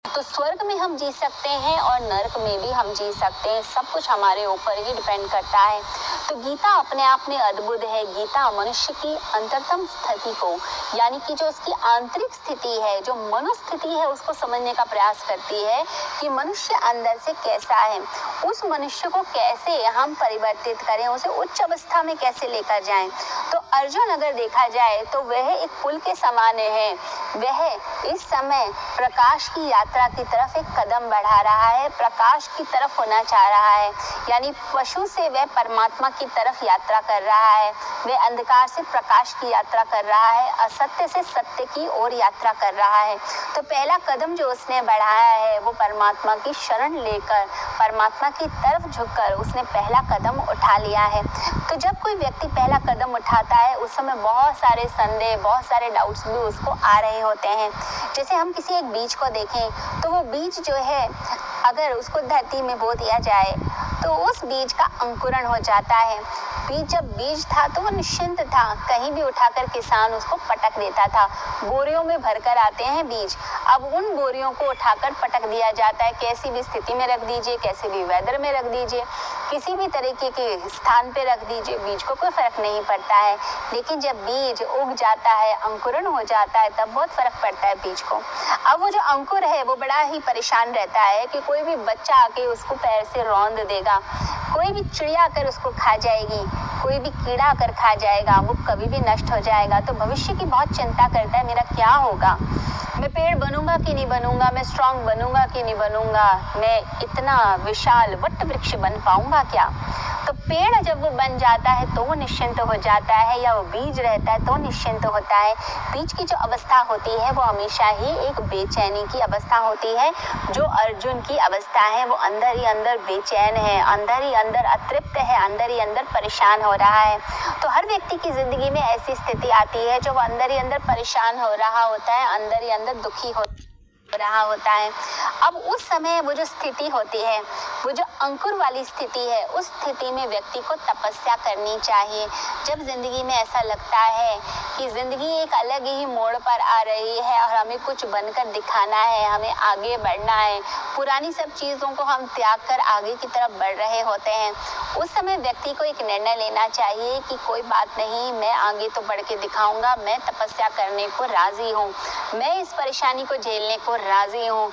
तो स्वर्ग में हम जी सकते हैं और नरक में भी हम जी सकते हैं, सब कुछ हमारे ऊपर ही डिपेंड करता है। तो गीता अपने आप में अद्भुत है। गीता मनुष्य की अंतरतम स्थिति को, यानी कि जो उसकी आंतरिक स्थिति है, जो मनोस्थिति है, उसको समझने का प्रयास करती है कि मनुष्य अंदर से कैसा है, उस मनुष्य को कैसे हम परिवर्तित करें, उसे उच्च अवस्था में कैसे लेकर जाएं। तो अर्जुन अगर देखा जाए तो वह एक पुल के समान है। वह इस समय प्रकाश की यात्रा की तरफ एक कदम बढ़ा रहा है, प्रकाश की तरफ होना चाह रहा है, यानी पशु से वह परमात्मा की तरफ यात्रा कर रहा है। वह अंधकार से प्रकाश की यात्रा कर रहा है, असत्य से सत्य की ओर यात्रा कर रहा है। तो पहला कदम जो उसने बढ़ाया है वो परमात्मा की शरण लेकर, परमात्मा की तरफ झुककर उसने पहला कदम उठा लिया है। तो जब कोई व्यक्ति पहला कदम उठाता है उस समय बहुत सारे संदेह, बहुत सारे डाउट्स भी उसको आ रहे होते हैं। जैसे हम किसी एक बीज को देखें तो वो बीज जो है, अगर उसको धरती में बो दिया जाए तो उस बीज का अंकुरण हो जाता है। जब बीज था तो वो निश्चिंत था, कहीं भी उठाकर किसान उसको पटक देता था। बोरियों में भरकर आते हैं बीज, अब उन बोरियों को उठाकर पटक दिया जाता है। कैसी भी स्थिति में रख दीजिए, कैसे भी वेदर में रख दीजिए, किसी भी तरीके के स्थान पे रख दीजिए, बीज को कोई फर्क नहीं पड़ता है। लेकिन जब बीज उग जाता है, अंकुरण हो जाता है, तब बहुत फर्क पड़ता है बीज को। अब वो जो अंकुर है वो बड़ा ही परेशान रहता है कि कोई भी बच्चा आके उसको पैर से रौंद देगा, कोई भी चिड़िया आकर उसको खा जाएगी, कोई भी कीड़ा आकर खा जाएगा, वो कभी भी नष्ट हो जाएगा। तो भविष्य की बहुत चिंता करता है, मेरा क्या होगा, मैं पेड़ बनूंगा कि नहीं बनूंगा, मैं स्ट्रांग बनूंगा कि नहीं बनूंगा, मैं इतना विशाल वट वृक्ष बन पाऊंगा क्या। तो पेड़ जब वो बन जाता है तो वो निश्चिंत हो जाता है, या वो बीज रहता है तो निश्चिंत होता है। बीज की जो अवस्था होती है वो हमेशा ही एक बेचैनी की अवस्था होती है। जो अर्जुन की अवस्था है वो अंदर ही अंदर बेचैन है, अंदर ही अंदर अतृप्त है, अंदर ही अंदर परेशान हो रहा है। तो हर व्यक्ति की जिंदगी में ऐसी स्थिति आती है जो वो अंदर ही अंदर परेशान हो रहा होता है, अंदर ही अंदर दुखी हो रहा होता है। अब उस समय वो जो स्थिति होती है, वो जो अंकुर वाली स्थिति है, उस स्थिति में व्यक्ति को तपस्या करनी चाहिए। जब जिंदगी में ऐसा लगता है कि जिंदगी एक अलग ही मोड़ पर आ रही है और हमें कुछ बनकर दिखाना है, हमें आगे बढ़ना है, पुरानी सब चीजों को हम त्याग कर आगे की तरफ बढ़ रहे होते हैं, उस समय व्यक्ति को एक निर्णय लेना चाहिए कि कोई बात नहीं, मैं आगे तो बढ़ के दिखाऊंगा, मैं तपस्या करने को राजी हूँ, मैं इस परेशानी को झेलने को राजी हूँ।